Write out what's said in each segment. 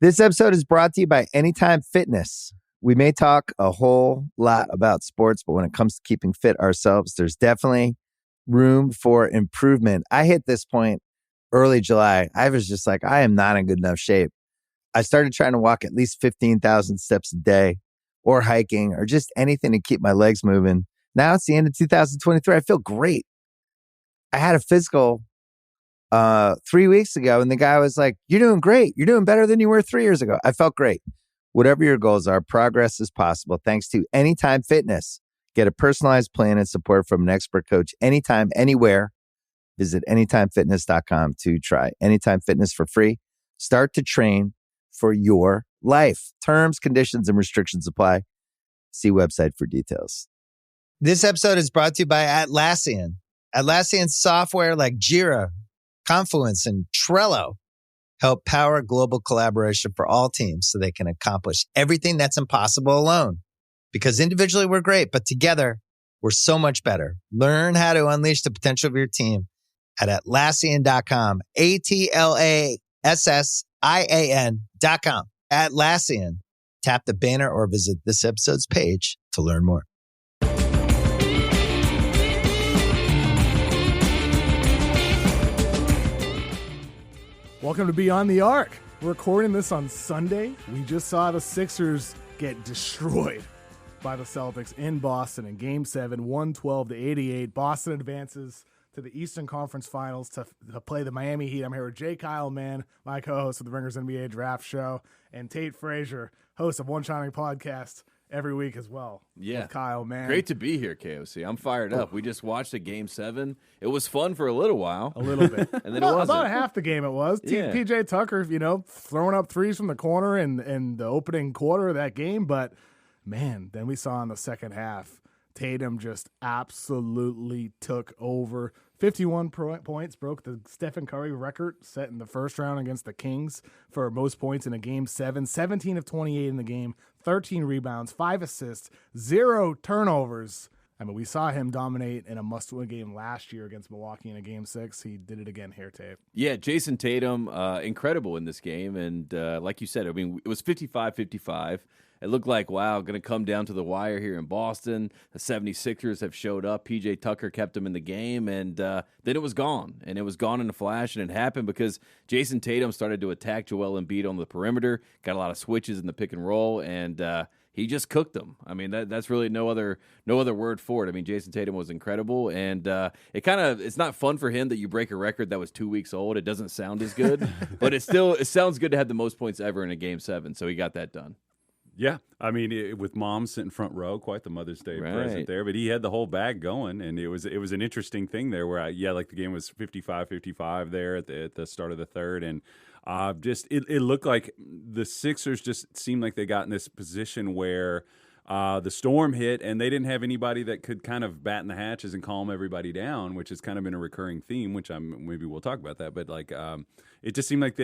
This episode is brought to you by Anytime Fitness. We may talk a whole lot about sports, but when it comes to keeping fit ourselves, there's definitely room for improvement. I hit this point early July. I was just like, I am not in good enough shape. I started trying to walk at least 15,000 steps a day or hiking or just anything to keep my legs moving. Now it's the end of 2023. I feel great. I had a physical 3 weeks ago, and the guy was like, "You're doing great. You're doing better than you were 3 years ago." I felt great. Whatever your goals are, progress is possible thanks to Anytime Fitness. Get a personalized plan and support from an expert coach anytime, anywhere. Visit anytimefitness.com to try Anytime Fitness for free. Start to train for your life. Terms, conditions, and restrictions apply. See website for details. This episode is brought to you by Atlassian. Atlassian software like Jira, Confluence, and Trello help power global collaboration for all teams so they can accomplish everything that's impossible alone. Because individually we're great, but together we're so much better. Learn how to unleash the potential of your team at Atlassian.com. Atlassian.com. Atlassian. Tap the banner or visit this episode's page to learn more. Welcome to Beyond the Arc. We're recording this on Sunday. We just saw the Sixers get destroyed by the Celtics in Boston in Game 7, 112-88. Boston advances to the Eastern Conference Finals to play the Miami Heat. I'm here with J. Kyle Mann, my co-host of the Ringers NBA Draft Show, and Tate Frazier, host of One Shining Podcast every week as well. Yeah. With Kyle Mann. Great to be here, KOC. I'm fired up. We just watched a Game 7. It was fun for a little while. A little bit. And then it wasn't. About half the game it was. Yeah. PJ Tucker, throwing up threes from the corner in the opening quarter of that game. But, man, then we saw in the second half, Tatum just absolutely took over. 51 points, broke the Stephen Curry record set in the first round against the Kings for most points in a Game 7. 17 of 28 in the game, 13 rebounds, 5 assists, 0 turnovers. I mean, we saw him dominate in a must-win game last year against Milwaukee in a Game 6. He did it again here, Tate. Yeah, Jayson Tatum, incredible in this game. And like you said, I mean, it was 55-55. It looked like, wow, going to come down to the wire here in Boston. The 76ers have showed up. PJ Tucker kept them in the game, and then it was gone. And it was gone in a flash, and it happened because Jayson Tatum started to attack Joel Embiid on the perimeter, got a lot of switches in the pick and roll, and he just cooked them. I mean, that's really no other word for it. I mean, Jayson Tatum was incredible, and it's not fun for him that you break a record that was 2 weeks old. It doesn't sound as good, but it sounds good to have the most points ever in a Game 7, so he got that done. Yeah, I mean, with Mom sitting front row, quite the Mother's Day present there. But he had the whole bag going, and it was an interesting thing there where, the game was 55-55 there at the start of the third, and it looked like the Sixers just seemed like they got in this position where the storm hit, and they didn't have anybody that could kind of batten the hatches and calm everybody down, which has kind of been a recurring theme, which maybe we'll talk about that. But it just seemed like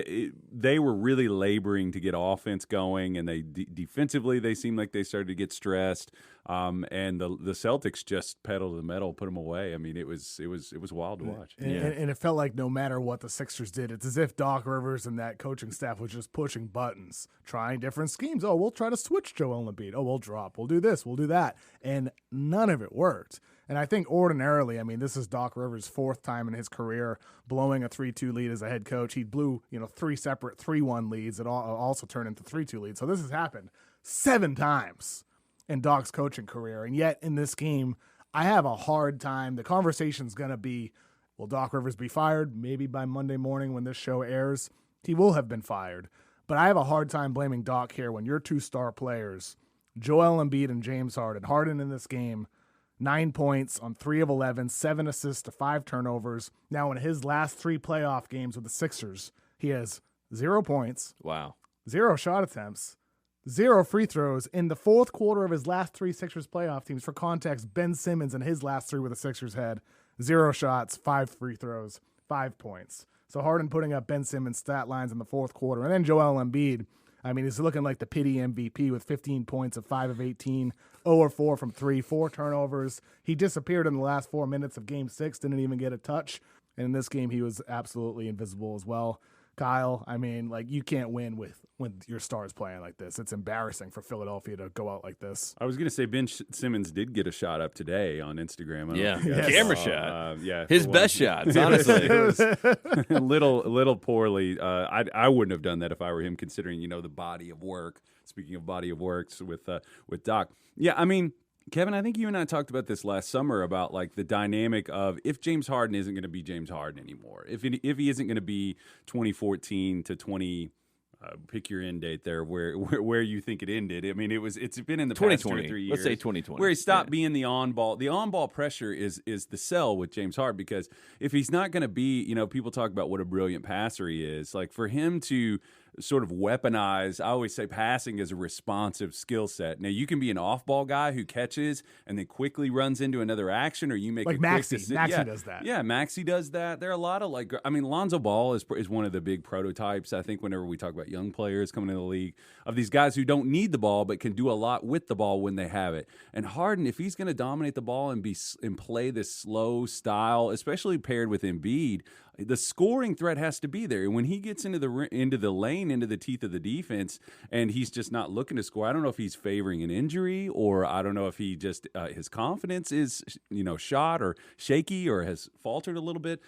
they were really laboring to get offense going, and they defensively they seemed like they started to get stressed. And the Celtics just pedal to the metal, put them away. I mean, it was wild to watch. And it felt like no matter what the Sixers did, it's as if Doc Rivers and that coaching staff was just pushing buttons, trying different schemes. Oh, we'll try to switch Joel Embiid. Oh, we'll drop. We'll do this. We'll do that. And none of it worked. And I think ordinarily, I mean, this is Doc Rivers' fourth time in his career blowing a 3-2 lead as a head coach. He blew, 3 separate 3-1 leads that also turned into 3-2 leads. So this has happened 7 times in Doc's coaching career. And yet in this game, I have a hard time. The conversation's going to be, will Doc Rivers be fired? Maybe by Monday morning when this show airs, he will have been fired. But I have a hard time blaming Doc here when your 2 star players, Joel Embiid and James Harden. Harden in this game, 9 points on 3 of 11, 7 assists to 5 turnovers. Now in his last 3 playoff games with the Sixers, he has 0 points. Wow. 0 shot attempts. 0 free throws. In the fourth quarter of his last 3 Sixers playoff teams, for context, Ben Simmons in his last 3 with the Sixers had 0 shots, 5 free throws, 5 points. So Harden putting up Ben Simmons stat lines in the fourth quarter. And then Joel Embiid, I mean, he's looking like the pity MVP with 15 points of 5 of 18, 0 of 4 from 3, 4 turnovers. He disappeared in the last 4 minutes of Game 6, didn't even get a touch. And in this game, he was absolutely invisible as well. Kyle. I mean, like, you can't win when your stars playing like this. It's embarrassing for Philadelphia to go out like this. I was going to say Ben Simmons did get a shot up today on Instagram. Camera shot. His best shots, honestly. It was a little poorly. I wouldn't have done that if I were him, considering the body of work. Speaking of body of works with Doc, yeah, I mean, Kevin, I think you and I talked about this last summer about like the dynamic of if James Harden isn't going to be James Harden anymore, if he isn't going to be 2014 to 20. Pick your end date there, where you think it ended. I mean, it's been in the past 2 or 3 years. Let's say 2020, where he stopped being the on ball. The on ball pressure is the sell with James Harden, because if he's not going to be, people talk about what a brilliant passer he is. Like, for him to sort of weaponize, I always say passing is a responsive skill set. Now, you can be an off-ball guy who catches and then quickly runs into another action, or you make like Maxey. Maxey does that. Yeah, Maxey does that. There are a lot of Lonzo Ball is one of the big prototypes, I think, whenever we talk about young players coming into the league, of these guys who don't need the ball but can do a lot with the ball when they have it. And Harden, if he's going to dominate the ball and play this slow style, especially paired with Embiid, the scoring threat has to be there. And when he gets into the lane, into the teeth of the defense, and he's just not looking to score, I don't know if he's favoring an injury, or I don't know if he just his confidence is shot or shaky or has faltered a little bit.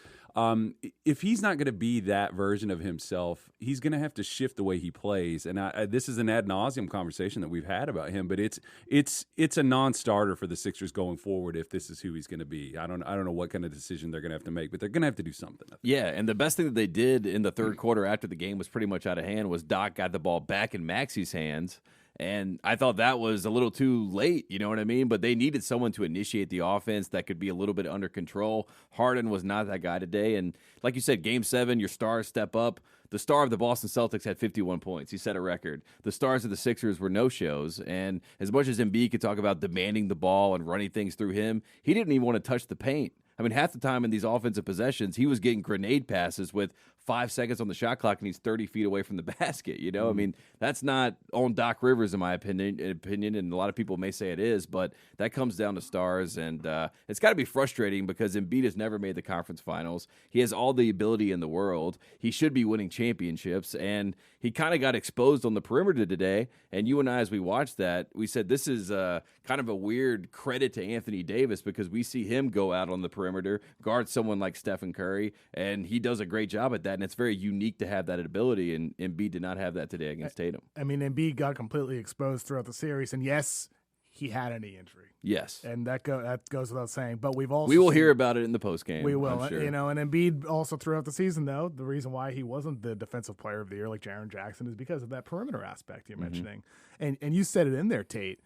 If he's not going to be that version of himself, he's going to have to shift the way he plays. And this is an ad nauseum conversation that we've had about him, but it's a non-starter for the Sixers going forward if this is who he's going to be. I don't know what kind of decision they're going to have to make, but they're going to have to do something. Yeah, and the best thing that they did in the third quarter after the game was pretty much out of hand was Doc got the ball back in Maxey's hands. And I thought that was a little too late, you know what I mean? But they needed someone to initiate the offense that could be a little bit under control. Harden was not that guy today. And like you said, Game 7, your stars step up. The star of the Boston Celtics had 51 points. He set a record. The stars of the Sixers were no-shows. And as much as Embiid could talk about demanding the ball and running things through him, he didn't even want to touch the paint. I mean, half the time in these offensive possessions, he was getting grenade passes with 5 seconds on the shot clock, and he's 30 feet away from the basket. I mean, that's not on Doc Rivers, in my opinion, and a lot of people may say it is, but that comes down to stars, and it's got to be frustrating because Embiid has never made the conference finals. He has all the ability in the world. He should be winning championships, and he kind of got exposed on the perimeter today, and you and I, as we watched that, we said this is kind of a weird credit to Anthony Davis because we see him go out on the perimeter, guard someone like Stephen Curry, and he does a great job at that, and it's very unique to have that ability, and Embiid did not have that today against Tatum. I mean, Embiid got completely exposed throughout the series, and yes, he had a knee injury. Yes. And that goes without saying, but we will hear about it in the postgame. We will, I'm sure. And Embiid also throughout the season, though, the reason why he wasn't the defensive player of the year like Jaren Jackson is because of that perimeter aspect you're mentioning. And you said it in there, Tate,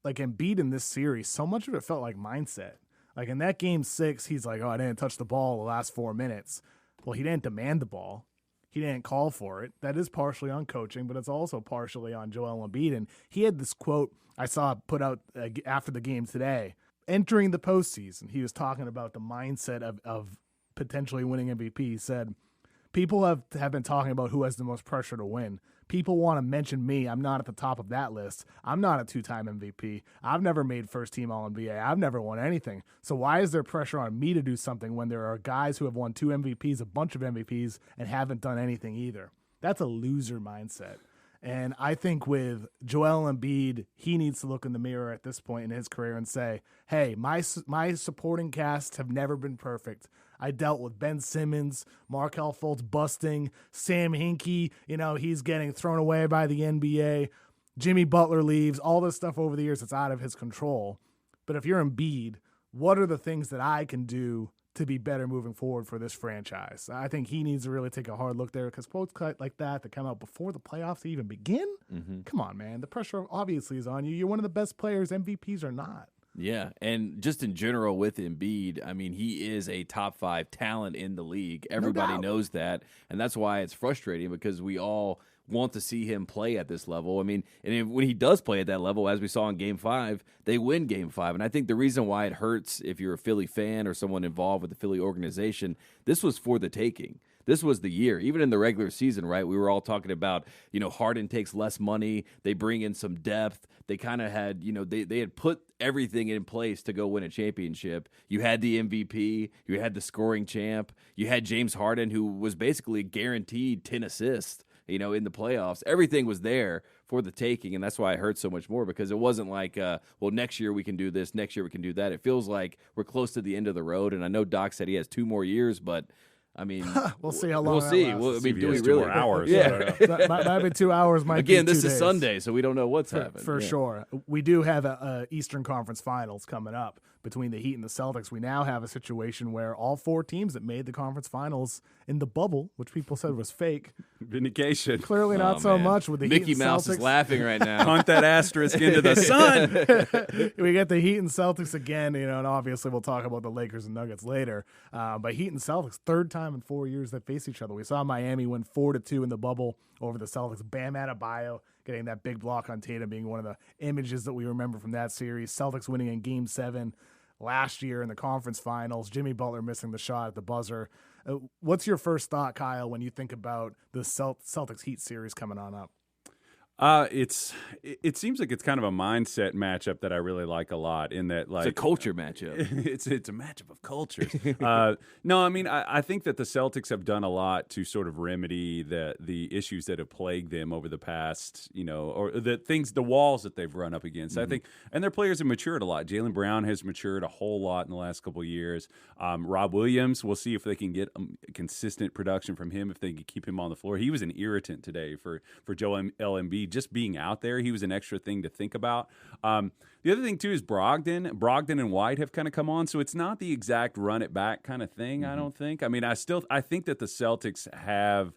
like Embiid in this series, so much of it felt like mindset. Like in that Game 6, he's like, I didn't touch the ball the last 4 minutes. Well, he didn't demand the ball. He didn't call for it. That is partially on coaching, but it's also partially on Joel Embiid. And he had this quote I saw put out after the game today. Entering the postseason, he was talking about the mindset of potentially winning MVP. He said, people have been talking about who has the most pressure to win. People want to mention me. I'm not at the top of that list. I'm not a 2-time MVP. I've never made first-team All-NBA. I've never won anything. So why is there pressure on me to do something when there are guys who have won 2 MVPs, a bunch of MVPs, and haven't done anything either? That's a loser mindset. And I think with Joel Embiid, he needs to look in the mirror at this point in his career and say, hey, my supporting casts have never been perfect. I dealt with Ben Simmons, Markelle Fultz busting, Sam Hinkie, he's getting thrown away by the NBA. Jimmy Butler leaves, all this stuff over the years that's out of his control. But if you're Embiid, what are the things that I can do to be better moving forward for this franchise? I think he needs to really take a hard look there because quotes like that come out before the playoffs even begin. Come on, man. The pressure obviously is on you. You're one of the best players, MVPs or not. Yeah, and just in general with Embiid, I mean, he is a top 5 talent in the league. Everybody knows that, and that's why it's frustrating because we all want to see him play at this level. I mean, and when he does play at that level, as we saw in Game 5, they win Game 5. And I think the reason why it hurts if you're a Philly fan or someone involved with the Philly organization, this was for the taking. this was the year. Even in the regular season, right? We were all talking about, Harden takes less money. They bring in some depth. They kind of had, they had put everything in place to go win a championship. You had the MVP. You had the scoring champ. You had James Harden, who was basically guaranteed 10 assists, in the playoffs. Everything was there for the taking, and that's why it hurt so much more, because it wasn't like, next year we can do this, next year we can do that. It feels like we're close to the end of the road, and I know Doc said he has 2 more years, but I mean, we'll see how long. We'll see. Well, do we really? Hours? Yeah, might be 2 hours. Might again, be 2 this is days. Sunday, so we don't know what's happening for sure. We do have a Eastern Conference Finals coming up between the Heat and the Celtics. We now have a situation where all 4 teams that made the conference finals in the bubble, which people said was fake, vindication. Clearly not so much with the Mickey Heat and Mouse Celtics. is laughing right now. Hunt that asterisk into the sun. We get the Heat and Celtics again, and obviously we'll talk about the Lakers and Nuggets later. But Heat and Celtics, 3rd time in 4 years they face each other. We saw Miami win 4-2 in the bubble over the Celtics. Bam Adebayo getting that big block on Tatum being one of the images that we remember from that series. Celtics winning in Game 7 last year in the conference finals. Jimmy Butler missing the shot at the buzzer. What's your first thought, Kyle, when you think about the Celtics Heat series coming on up? It seems like it's kind of a mindset matchup that I really like a lot. In that, like, it's a culture matchup. It's a matchup of cultures. No, I mean, I think that the Celtics have done a lot to sort of remedy the issues that have plagued them over the past, or the walls that they've run up against. I think, and their players have matured a lot. Jaylen Brown has matured a whole lot in the last couple of years. Rob Williams, we'll see if they can get consistent production from him, if they can keep him on the floor. He was an irritant today for Joel Embiid. Just being out there, he was an extra thing to think about. The other thing, too, is Brogdon and White have kind of come on, so it's not the exact run-it-back kind of thing, I don't think. I mean, I think that the Celtics have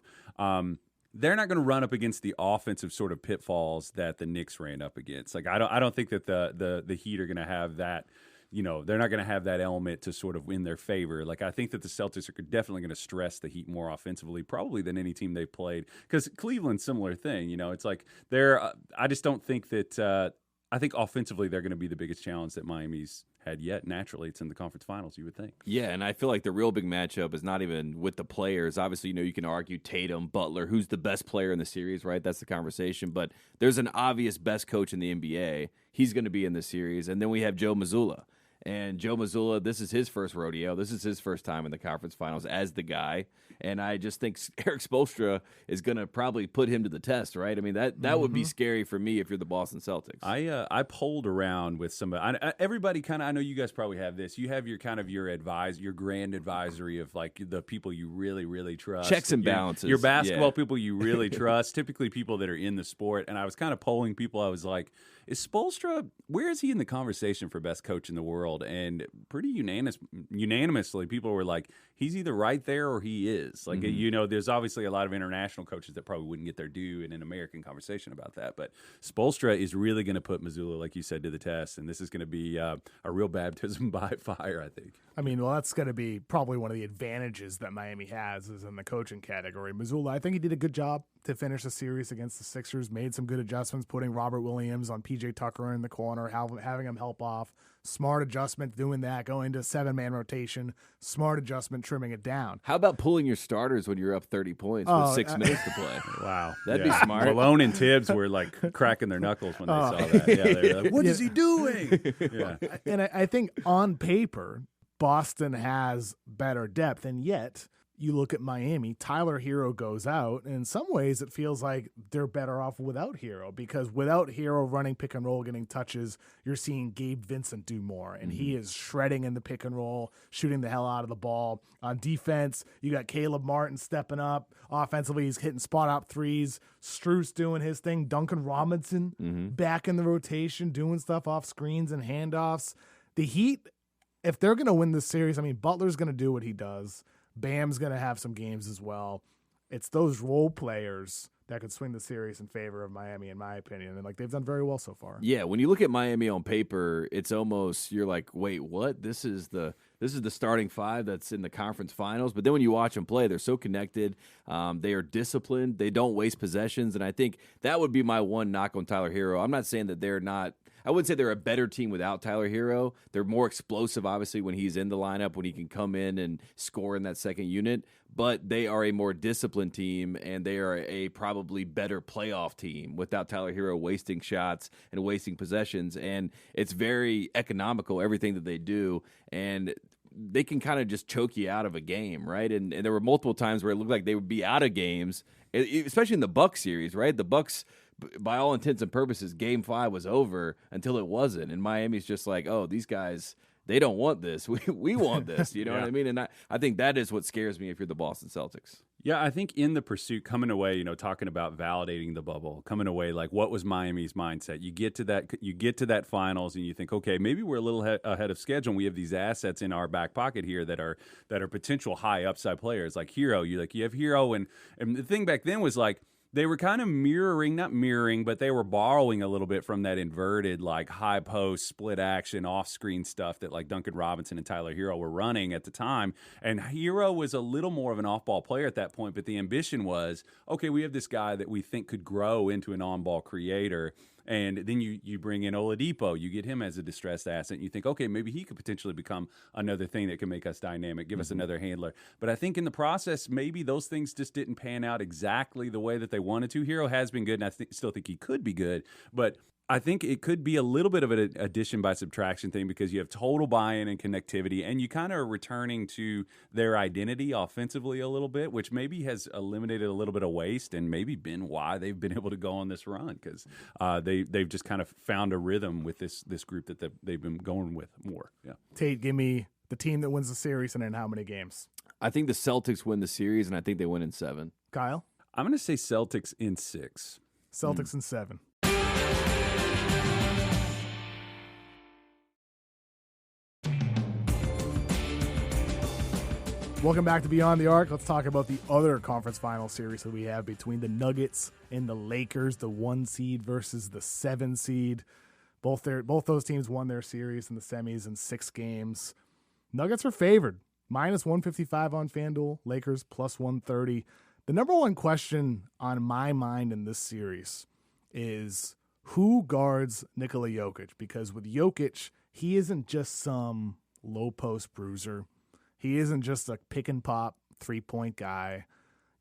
they're not going to run up against the offensive sort of pitfalls that the Knicks ran up against. Like, I don't think that the Heat are going to have that. They're not going to have that element to sort of in their favor. Like, I think that the Celtics are definitely going to stress the Heat more offensively, probably than any team they've played. Because Cleveland, similar thing. It's like I just don't think that. I think offensively they're going to be the biggest challenge that Miami's had yet. Naturally, it's in the conference finals, you would think. Yeah, and I feel like the real big matchup is not even with the players. Obviously, you can argue Tatum, Butler, who's the best player in the series, right? That's the conversation. But there's an obvious best coach in the NBA. He's going to be in the series. And then we have Joe Mazzulla. And Joe Mazzulla, this is his first rodeo. This is his first time in the conference finals as the guy. And I just think Eric Spoelstra is going to probably put him to the test, right? I mean, that would be scary for me if you're the Boston Celtics. I polled around with somebody. Everybody kind of, I know you guys probably have this. You have your kind of your grand advisory of like the people you really, really trust. Checks and balances. Your basketball people you really trust, typically people that are in the sport. And I was kind of polling people. I was like, is Spoelstra, where is he in the conversation for best coach in the world? And pretty unanimously, people were like, he's either right there or he is. Like, there's obviously a lot of international coaches that probably wouldn't get their due in an American conversation about that. But Spoelstra is really going to put Mazzulla, like you said, to the test. And this is going to be a real baptism by fire, I think. I mean, well, that's going to be probably one of the advantages that Miami has is in the coaching category. Mazzulla, I think he did a good job to finish the series against the Sixers, made some good adjustments, putting Robert Williams on PJ Tucker in the corner, having him help off. Smart adjustment doing that, going to 7-man rotation. Smart adjustment, trimming it down. How about pulling your starters when you're up 30 points with 6 minutes to play? Wow. That'd be smart. Malone and Tibbs were like cracking their knuckles when they saw that. Yeah, they were like, what is he doing? Yeah. And I think on paper, Boston has better depth, and yet you look at Miami, Tyler Hero goes out, and in some ways it feels like they're better off without Hero, because without Hero running pick and roll, getting touches, you're seeing Gabe Vincent do more, and he is shredding in the pick and roll, shooting the hell out of the ball. On defense, you got Caleb Martin stepping up. Offensively, he's hitting spot-up threes. Strus doing his thing. Duncan Robinson back in the rotation, doing stuff off screens and handoffs. The Heat, if they're going to win this series, I mean, Butler's going to do what he does. Bam's going to have some games as well. It's those role players that could swing the series in favor of Miami, in my opinion. And, they've done very well so far. Yeah, when you look at Miami on paper, it's almost, you're like, wait, what? This is the starting 5 that's in the conference finals. But then when you watch them play, they're so connected. They are disciplined. They don't waste possessions. And I think that would be my one knock on Tyler Hero. I'm not saying that they're not – I wouldn't say they're a better team without Tyler Hero. They're more explosive, obviously, when he's in the lineup, when he can come in and score in that second unit. But they are a more disciplined team, and they are a probably better playoff team without Tyler Hero wasting shots and wasting possessions. And it's very economical, everything that they do. And they can kind of just choke you out of a game, right? And there were multiple times where it looked like they would be out of games, especially in the Bucks series, right? The Bucks, by all intents and purposes, Game 5 was over until it wasn't. And Miami's just like, oh, these guys, they don't want this. We want this. You know what I mean? And I think that is what scares me if you're the Boston Celtics. Yeah, I think in the pursuit, coming away, talking about validating the bubble, coming away, like, what was Miami's mindset? You get to that finals, and you think, okay, maybe we're a little ahead of schedule, and we have these assets in our back pocket here that are potential high upside players, like Hero. You have Hero, and the thing back then was like, they were kind of not mirroring, but they were borrowing a little bit from that inverted, like, high post, split action, off-screen stuff that, like, Duncan Robinson and Tyler Hero were running at the time. And Hero was a little more of an off-ball player at that point, but the ambition was, okay, we have this guy that we think could grow into an on-ball creator. And then you bring in Oladipo, you get him as a distressed asset, and you think, okay, maybe he could potentially become another thing that can make us dynamic, give us another handler. But I think in the process, maybe those things just didn't pan out exactly the way that they wanted to. Hero has been good, and I still think he could be good, but I think it could be a little bit of an addition by subtraction thing because you have total buy-in and connectivity, and you kind of are returning to their identity offensively a little bit, which maybe has eliminated a little bit of waste and maybe been why they've been able to go on this run because they've just kind of found a rhythm with this group that they've been going with more. Yeah. Tate, give me the team that wins the series and in how many games? I think the Celtics win the series, and I think they win in 7. Kyle? I'm going to say Celtics in 6. Celtics in 7. Welcome back to Beyond the Arc. Let's talk about the other conference final series that we have between the Nuggets and the Lakers, the 1 seed versus the 7 seed. Both those teams won their series in the semis in 6 games. Nuggets are favored, minus 155 on FanDuel, Lakers plus 130. The number one question on my mind in this series is who guards Nikola Jokic? Because with Jokic, he isn't just some low-post bruiser. He isn't just a pick-and-pop three-point guy.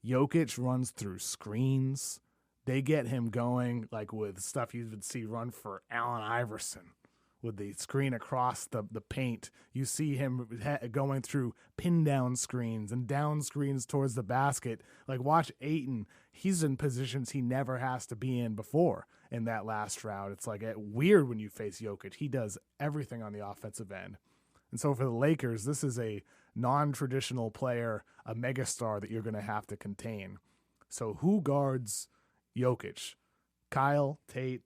Jokic runs through screens. They get him going like with stuff you would see run for Allen Iverson with the screen across the paint. You see him going through pin-down screens and down screens towards the basket. Like, watch Ayton. He's in positions he never has to be in before in that last round. It's like weird when you face Jokic. He does everything on the offensive end. And so for the Lakers, this is a non-traditional player, a megastar that you're going to have to contain. So who guards Jokic? Kyle, Tate,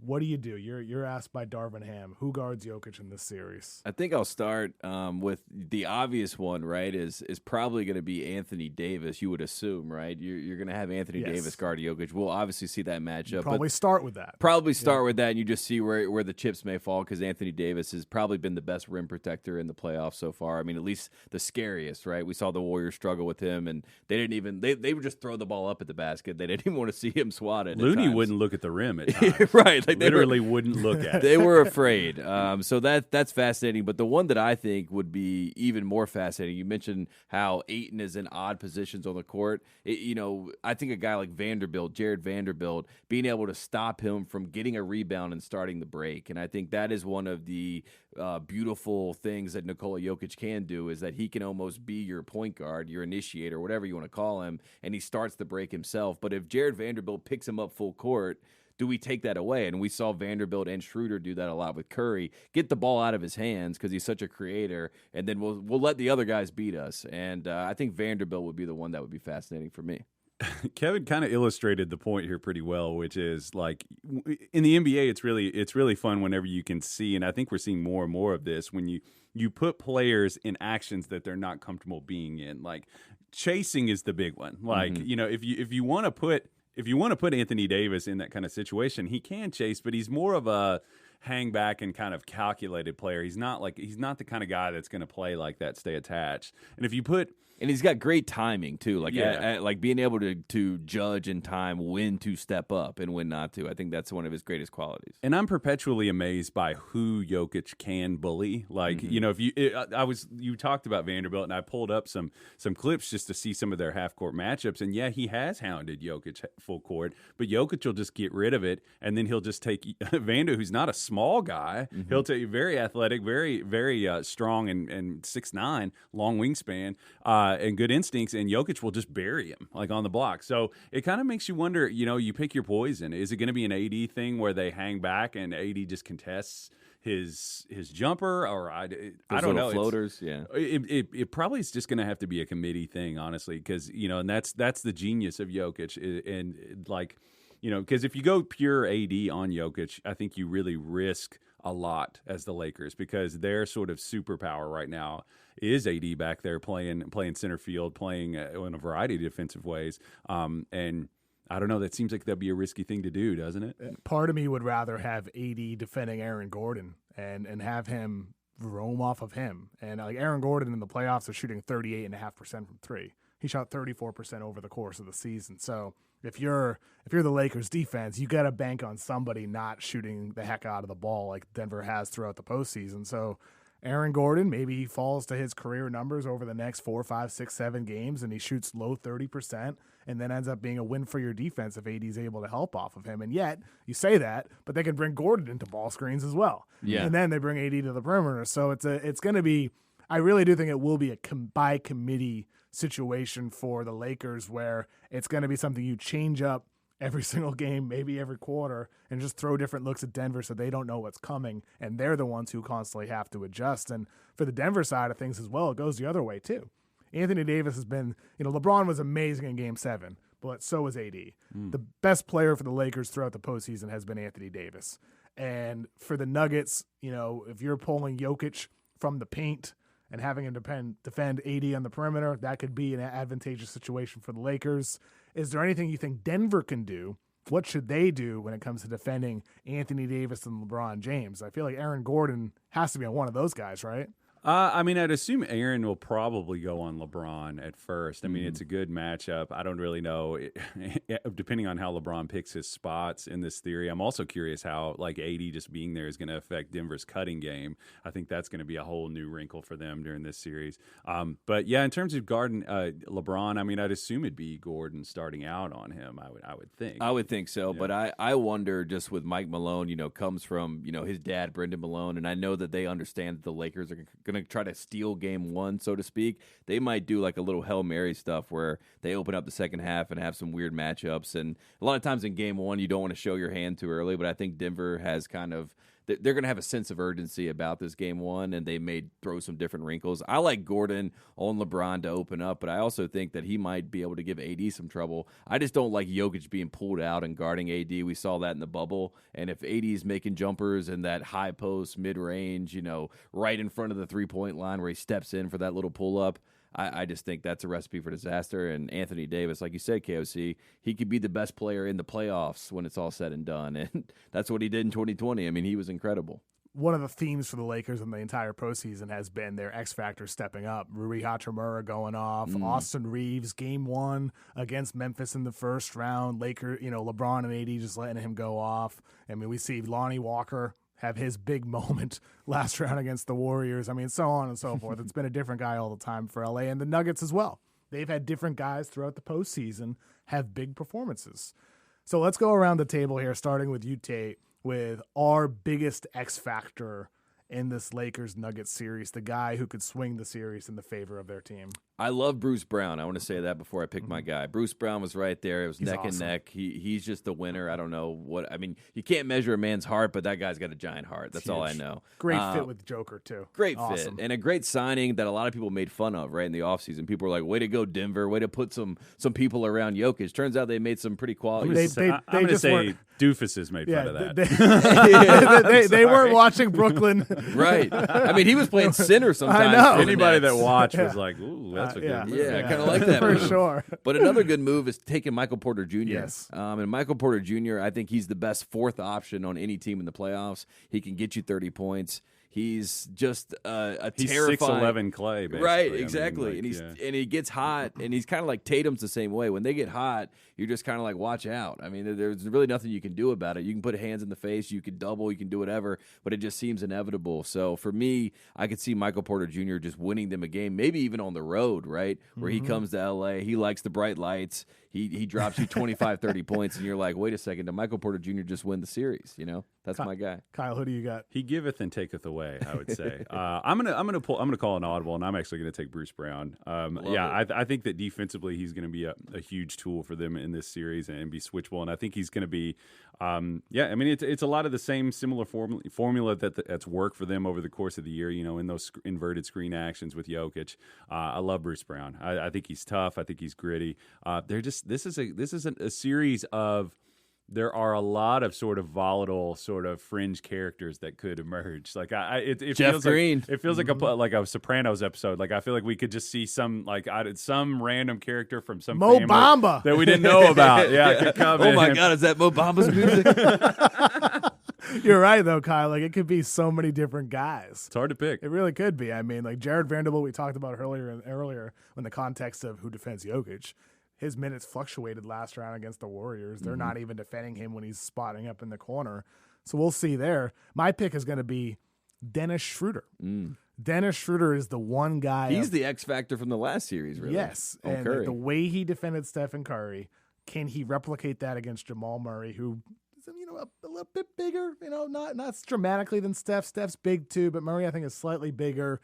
what do you do? You're asked by Darvin Ham. Who guards Jokic in this series? I think I'll start with the obvious one, right, is probably going to be Anthony Davis, you would assume, right? You're going to have Anthony Davis guard Jokic. We'll obviously see that matchup. Probably start with that. Probably start with that, and you just see where the chips may fall because Anthony Davis has probably been the best rim protector in the playoffs so far. I mean, at least the scariest, right? We saw the Warriors struggle with him, and they didn't even they would just throw the ball up at the basket. They didn't even want to see him swat it. Looney wouldn't look at the rim at times. Right. Like literally wouldn't look at it. They were afraid. So that's fascinating. But the one that I think would be even more fascinating, you mentioned how Ayton is in odd positions on the court. I think a guy like Jared Vanderbilt, being able to stop him from getting a rebound and starting the break. And I think that is one of the beautiful things that Nikola Jokic can do is that he can almost be your point guard, your initiator, whatever you want to call him, and he starts the break himself. But if Jared Vanderbilt picks him up full court, do we take that away? And we saw Vanderbilt and Schroeder do that a lot with Curry. Get the ball out of his hands because he's such a creator, and then we'll let the other guys beat us. And I think Vanderbilt would be the one that would be fascinating for me. Kevin kind of illustrated the point here pretty well, which is like in the NBA, it's really fun whenever you can see, and I think we're seeing more and more of this when you put players in actions that they're not comfortable being in. Like chasing is the big one. Like if you want to put Anthony Davis in that kind of situation, he can chase, but he's more of a hang back and kind of calculated player. He's not the kind of guy that's going to play like that, stay attached. And if you put And he's got great timing too, like being able to judge in time when to step up and when not to. I think that's one of his greatest qualities. And I'm perpetually amazed by who Jokic can bully. Like if you talked about Vanderbilt, and I pulled up some clips just to see some of their half court matchups. And yeah, he has hounded Jokic full court, but Jokic will just get rid of it, and then he'll just take Vander, who's not a small guy. He'll take very athletic, very very strong, and 6'9", long wingspan. And good instincts, and Jokic will just bury him like on the block. So it kind of makes you wonder, you pick your poison. Is it going to be an AD thing where they hang back and AD just contests his jumper, or I don't know, floaters? It probably is just going to have to be a committee thing, honestly, because and that's the genius of Jokic, and like because if you go pure AD on Jokic, I think you really risk a lot as the Lakers, because their sort of superpower right now is AD back there playing center field, playing in a variety of defensive ways. And I don't know, that seems like that'd be a risky thing to do, doesn't it? Part of me would rather have AD defending Aaron Gordon and have him roam off of him. And like Aaron Gordon in the playoffs is shooting 38.5% from three. He shot 34% over the course of the season. So if you're the Lakers defense, you got to bank on somebody not shooting the heck out of the ball like Denver has throughout the postseason. So Aaron Gordon, maybe he falls to his career numbers over the next 4, 5, 6, 7 games, and he shoots low 30%, and then ends up being a win for your defense if AD's able to help off of him. And yet, you say that, but they can bring Gordon into ball screens as well. Yeah. And then they bring AD to the perimeter. So it's going to be, I really do think it will be a by committee situation for the Lakers, where it's going to be something you change up every single game, maybe every quarter, and just throw different looks at Denver so they don't know what's coming, and they're the ones who constantly have to adjust. And for the Denver side of things as well, it goes the other way too. Anthony Davis has been, LeBron was amazing in Game 7, but so was AD. The best player for the Lakers throughout the postseason has been Anthony Davis. And for the Nuggets, if you're pulling Jokic from the paint and having him defend AD on the perimeter, that could be an advantageous situation for the Lakers. Is there anything you think Denver can do? What should they do when it comes to defending Anthony Davis and LeBron James? I feel like Aaron Gordon has to be on one of those guys, right? I'd assume Aaron will probably go on LeBron at first. I mean, it's a good matchup. I don't really know, depending on how LeBron picks his spots in this theory. I'm also curious how, AD just being there is going to affect Denver's cutting game. I think that's going to be a whole new wrinkle for them during this series. But yeah, in terms of LeBron, I'd assume it'd be Gordon starting out on him. I would think. I would think so, Yeah. but I wonder, just with Mike Malone, comes from his dad, Brendan Malone, and I know that they understand that the Lakers are going to try to steal Game 1, so to speak. They might do like a little Hail Mary stuff where they open up the second half and have some weird matchups. And a lot of times in Game 1, you don't want to show your hand too early, but I think Denver has they're going to have a sense of urgency about this Game 1, and they may throw some different wrinkles. I like Gordon on LeBron to open up, but I also think that he might be able to give AD some trouble. I just don't like Jokic being pulled out and guarding AD. We saw that in the bubble. And if AD is making jumpers in that high post, mid-range, right in front of the three-point line where he steps in for that little pull-up, I just think that's a recipe for disaster. And Anthony Davis, like you said, KOC, he could be the best player in the playoffs when it's all said and done. And that's what he did in 2020. He was incredible. One of the themes for the Lakers in the entire postseason has been their X factor stepping up. Rui Hachimura going off. Austin Reeves, Game 1 against Memphis in the first round. LeBron and AD just letting him go off. We see Lonnie Walker have his big moment last round against the Warriors. So on and so forth. It's been a different guy all the time for LA, and the Nuggets as well. They've had different guys throughout the postseason have big performances. So let's go around the table here, starting with you, Tate, with our biggest X factor in this Lakers-Nuggets series, the guy who could swing the series in the favor of their team. I love Bruce Brown. I want to say that before I pick my guy. Bruce Brown was right there. It was He's neck awesome. and neck. He's just the winner. I don't know what. You can't measure a man's heart, but that guy's got a giant heart. That's all I know. Great fit with Joker, too. Great Awesome. fit. And a great signing that a lot of people made fun of, right, in the offseason. People were like, way to go, Denver. Way to put some people around Jokic. Turns out they made some pretty quality. They I'm going to just say weren't- doofuses made fun of that. They weren't watching Brooklyn. Right. He was playing center sometimes. I know. for the Anybody Nets. that watched was like, ooh, that's a good yeah. move. Yeah, I kind of like that For move. sure. But another good move is taking Michael Porter Jr. Yes. And Michael Porter Jr., I think he's the best fourth option on any team in the playoffs. He can get you 30 points. He's just a He's terrifying 6'11" Clay, basically. Right, I mean, exactly. And he gets hot, and he's kind of like Tatum's the same way. When they get hot, you're just kind of like, watch out. I mean, there's really nothing you can do about it. You can put hands in the face, you can double, you can do whatever, but it just seems inevitable. So for me, I could see Michael Porter Jr. just winning them a game, maybe even on the road, right? Where he comes to L.A., he likes the bright lights, he drops you 25, 30 points, and you're like, wait a second, did Michael Porter Jr. just win the series? You know, that's my guy. Kyle, who do you got? He giveth and taketh away, I would say. I'm gonna call an audible, and I'm actually gonna take Bruce Brown. I think that defensively he's gonna be a huge tool for them in this series and be switchable, and I think he's gonna be, I mean it's a lot of the same similar formula that's worked for them over the course of the year. You know, in those inverted screen actions with Jokic. I love Bruce Brown. I think he's tough. I think he's gritty. This is a series of. There are a lot of sort of volatile, sort of fringe characters that could emerge. Like it Jeff feels Green. Like, it feels like a Sopranos episode. Like I feel like we could just see some some random character from some Mo family Bamba that we didn't know about. Yeah, could come in. Oh my God, is that Mo Bamba's music? You're right, though, Kyle. Like, it could be so many different guys. It's hard to pick. It really could be. I mean, like Jared Vanderbilt, we talked about earlier in the context of who defends Jokic. His minutes fluctuated last round against the Warriors. They're not even defending him when he's spotting up in the corner. So we'll see there. My pick is going to be Dennis Schroeder. Dennis Schroeder is the one guy. He's the X factor from the last series, really. Yes. Oh, and Curry. the way he defended Stephen Curry, can he replicate that against Jamal Murray, who is, a little bit bigger, not dramatically than Steph. Steph's big too, but Murray I think is slightly bigger.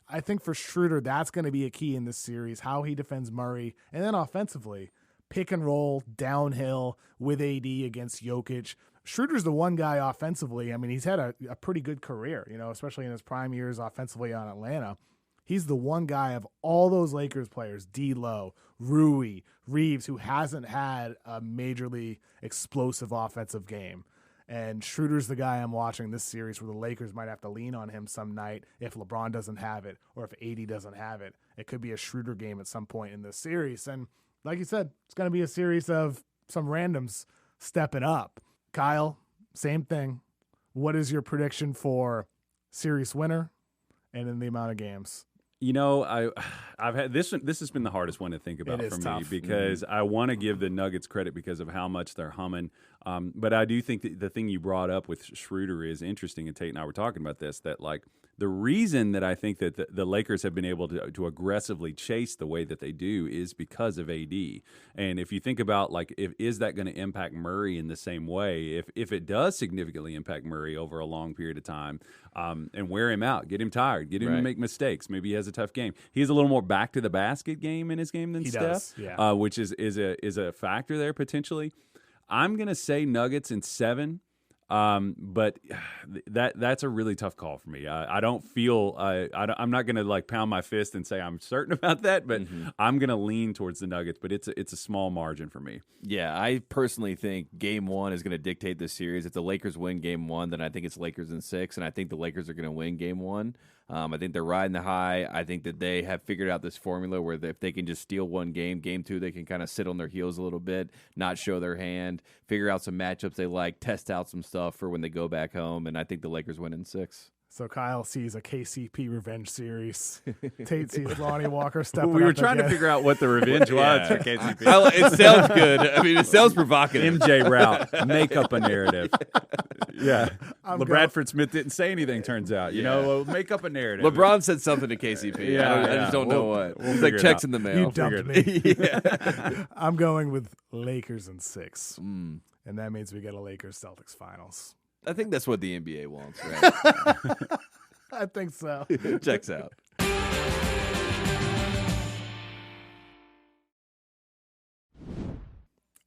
I think for Schroeder, that's going to be a key in this series, how he defends Murray. And then offensively, pick and roll, downhill with AD against Jokic. Schroeder's the one guy offensively. I mean, he's had a pretty good career, especially in his prime years offensively on Atlanta. He's the one guy of all those Lakers players, D'Lo, Rui, Reeves, who hasn't had a majorly explosive offensive game. And Schroeder's the guy I'm watching this series where the Lakers might have to lean on him some night if LeBron doesn't have it or if AD doesn't have it. It could be a Schroeder game at some point in this series. And like you said, it's going to be a series of some randoms stepping up. Kyle, same thing. What is your prediction for series winner and in the amount of games? I've had this has been the hardest one to think about for me because I want to give the Nuggets credit because of how much they're humming. But I do think that the thing you brought up with Schroeder is interesting, and Tate and I were talking about this, that like the reason that I think that the Lakers have been able to aggressively chase the way that they do is because of AD. And if you think about like, is that going to impact Murray in the same way? If it does significantly impact Murray over a long period of time, and wear him out, get him tired, get him to make mistakes. Maybe he has a tough game. He has a little more back to the basket game in his game than Steph, which is a factor there potentially. I'm going to say Nuggets in 7. But that's a really tough call for me. I don't feel I'm not going to like pound my fist and say I'm certain about that, but I'm going to lean towards the Nuggets. But it's a small margin for me. Yeah, I personally think Game 1 is going to dictate this series. If the Lakers win Game 1, then I think it's Lakers in 6, and I think the Lakers are going to win Game 1. I think they're riding the high. I think that they have figured out this formula where if they can just steal one game, Game 2, they can kind of sit on their heels a little bit, not show their hand, figure out some matchups they like, test out some stuff for when they go back home, and I think the Lakers win in 6. So Kyle sees a KCP revenge series. Tate sees Lonnie Walker stepping up. We were trying to figure out what the revenge was for KCP. It sounds good. I mean, it sounds provocative. MJ route. Make up a narrative. Yeah. Bradford Smith didn't say anything, turns out. Make up a narrative. LeBron said something to KCP. I just don't know what. It's like checks in the mail. You dumped me. I'm going with Lakers in 6. And that means we get a Lakers-Celtics finals. I think that's what the NBA wants, right? I think so. Checks out.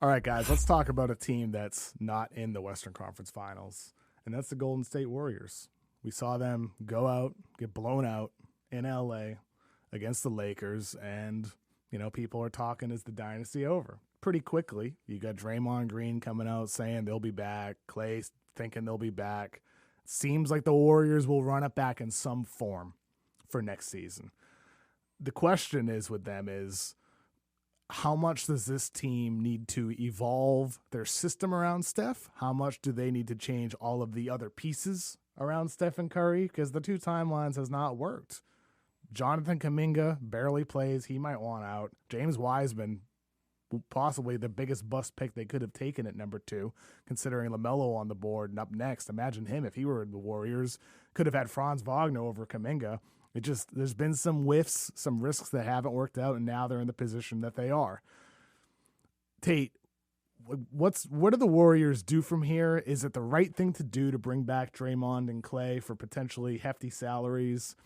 All right, guys, let's talk about a team that's not in the Western Conference Finals, and that's the Golden State Warriors. We saw them go out, get blown out in LA against the Lakers, and, people are talking, is the dynasty over? Pretty quickly. You got Draymond Green coming out saying they'll be back, Klay thinking they'll be back. Seems like the Warriors will run it back in some form for next season. The question is with them is, how much does this team need to evolve their system around Steph? How much do they need to change all of the other pieces around Stephen Curry because the two timelines has not worked. Jonathan Kuminga barely plays. He might want out. James Wiseman, possibly the biggest bust pick they could have taken at number 2, considering LaMelo on the board and up next. Imagine him if he were in the Warriors. Could have had Franz Wagner over Kuminga. There's been some whiffs, some risks that haven't worked out, and now they're in the position that they are. Tate, what do the Warriors do from here? Is it the right thing to do to bring back Draymond and Klay for potentially hefty salaries?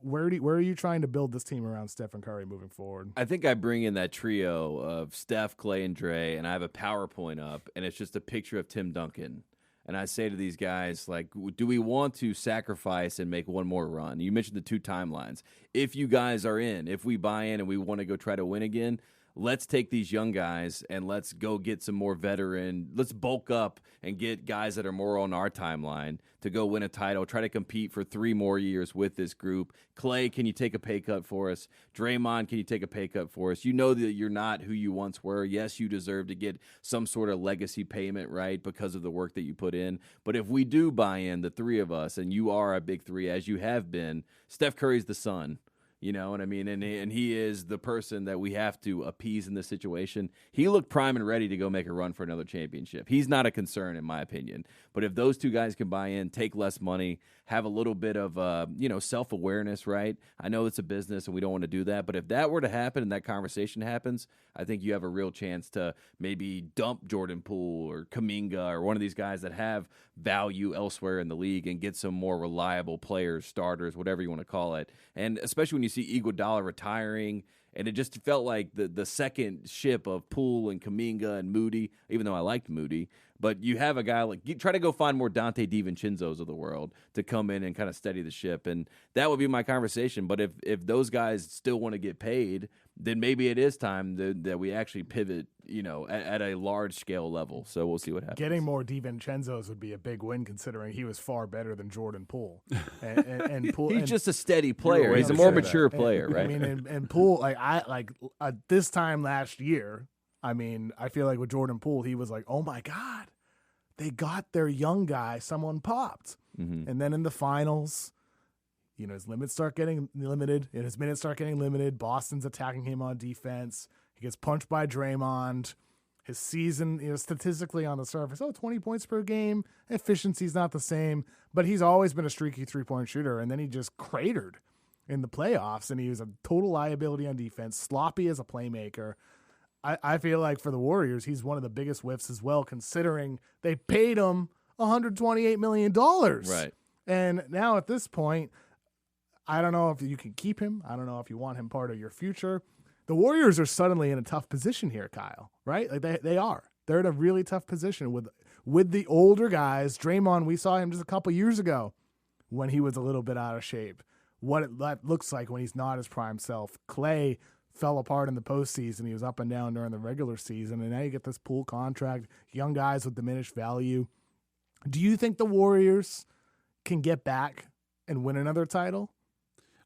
Where are you trying to build this team around Stephen Curry moving forward? I think I bring in that trio of Steph, Klay, and Dre, and I have a PowerPoint up, and it's just a picture of Tim Duncan. And I say to these guys, like, do we want to sacrifice and make one more run? You mentioned the two timelines. If you guys are in, if we buy in and we want to go try to win again, let's take these young guys and let's go get some more veteran. Let's bulk up and get guys that are more on our timeline to go win a title, try to compete for 3 more years with this group. Klay, can you take a pay cut for us? Draymond, can you take a pay cut for us? You know that you're not who you once were. Yes, you deserve to get some sort of legacy payment, right, because of the work that you put in. But if we do buy in, the 3 of us, and you are a big 3 as you have been, Steph Curry's the son. You know what I mean? And he is the person that we have to appease in this situation. He looked prime and ready to go make a run for another championship. He's not a concern, in my opinion. But if those 2 guys can buy in, take less money, have a little bit of self-awareness, right? I know it's a business and we don't want to do that. But if that were to happen and that conversation happens, I think you have a real chance to maybe dump Jordan Poole or Kuminga or one of these guys that have value elsewhere in the league and get some more reliable players, starters, whatever you want to call it. And especially when you see Iguodala retiring, and it just felt like the second ship of Poole and Kuminga and Moody, even though I liked Moody. But you have a guy like, you try to go find more Dante DiVincenzo's of the world to come in and kind of steady the ship. And that would be my conversation. But if those guys still want to get paid, then maybe it is time that we actually pivot, at a large scale level. So we'll see what happens. Getting more DiVincenzo's would be a big win, considering he was far better than Jordan Poole. And Poole, he's just a steady player. He's a more mature player, right? I mean, and Poole, this time last year, I feel like with Jordan Poole, he was like, oh my God, they got their young guy, someone popped. Mm-hmm. And then in the finals, his limits start getting limited, and his minutes start getting limited. Boston's attacking him on defense. He gets punched by Draymond. His season, statistically on the surface, 20 points per game. Efficiency's not the same, but he's always been a streaky 3-point shooter, and then he just cratered in the playoffs, and he was a total liability on defense, sloppy as a playmaker. I feel like for the Warriors, he's one of the biggest whiffs as well, considering they paid him $128 million. Right. And now at this point, I don't know if you can keep him. I don't know if you want him part of your future. The Warriors are suddenly in a tough position here, Kyle, right? Like they are. They're in a really tough position with the older guys. Draymond, we saw him just a couple years ago when he was a little bit out of shape. What that looks like when he's not his prime self. Klay fell apart in the postseason. He was up and down during the regular season, and now you get this Poole contract, young guys with diminished value. Do you think the Warriors can get back and win another title?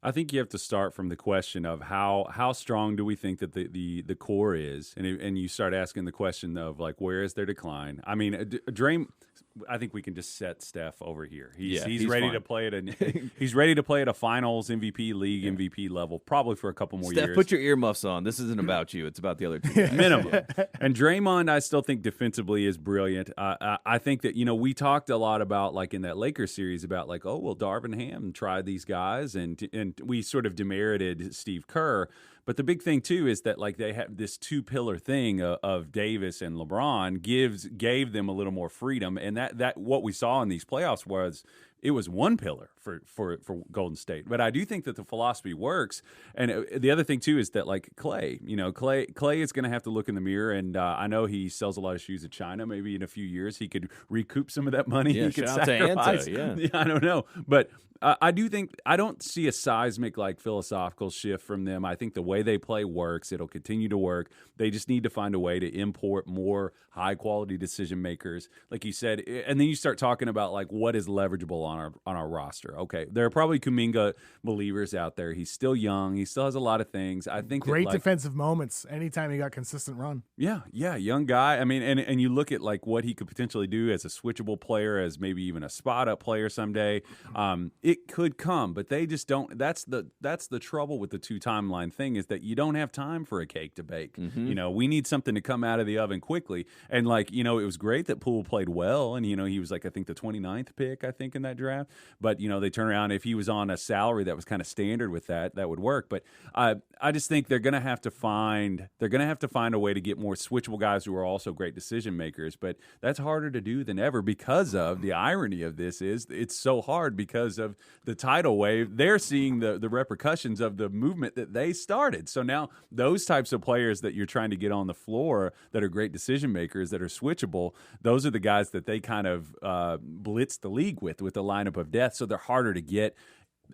I think you have to start from the question of how strong do we think that the core is, and you start asking the question of like, where is their decline? I mean, I think we can just set Steph over here. He's ready to play he's ready to play at a Finals MVP, league MVP level, probably for a couple more years. Steph, put your earmuffs on. This isn't about you. It's about the other 2 guys. Minimum. And Draymond, I still think defensively is brilliant. I think that we talked a lot about like in that Lakers series about like, Darvin Ham tried these guys, and we sort of demerited Steve Kerr. But the big thing too is that like they have this 2-pillar thing of Davis and LeBron gave them a little more freedom, and that what we saw in these playoffs was it was 1 pillar for Golden State. But I do think that the philosophy works. And the other thing too is that like Klay, Klay is going to have to look in the mirror. And I know he sells a lot of shoes in China. Maybe in a few years he could recoup some of that money. Yeah, he could shout out sacrifice. to Anta, I don't know, but I do think I don't see a seismic like philosophical shift from them. I think the way they play works. It'll continue to work. They just need to find a way to import more high quality decision makers, like you said. And then you start talking about like what is leverageable on our roster. Okay, there are probably Kuminga believers out there. He's still young. He still has a lot of things. I think great defensive moments anytime he got consistent run. Yeah, young guy. I mean, and you look at like what he could potentially do as a switchable player, as maybe even a spot up player someday. It could come, but they just don't. That's the trouble with the 2 timeline thing, is that you don't have time for a cake to bake. You know, we need something to come out of the oven quickly. And like, you know, it was great that Poole played well, and you know, he was like, I think the 29th pick, I think, in that draft. But you know, they turn around, if he was on a salary that was kind of standard with that would work. But I just think they're going to have to find a way to get more switchable guys who are also great decision makers. But that's harder to do than ever, because of the irony of this is it's so hard because of the tidal wave. They're seeing the repercussions of the movement that they started. So now those types of players that you're trying to get on the floor that are great decision makers, that are switchable, those are the guys that they kind of blitz the league with the lineup of death. So they're harder to get.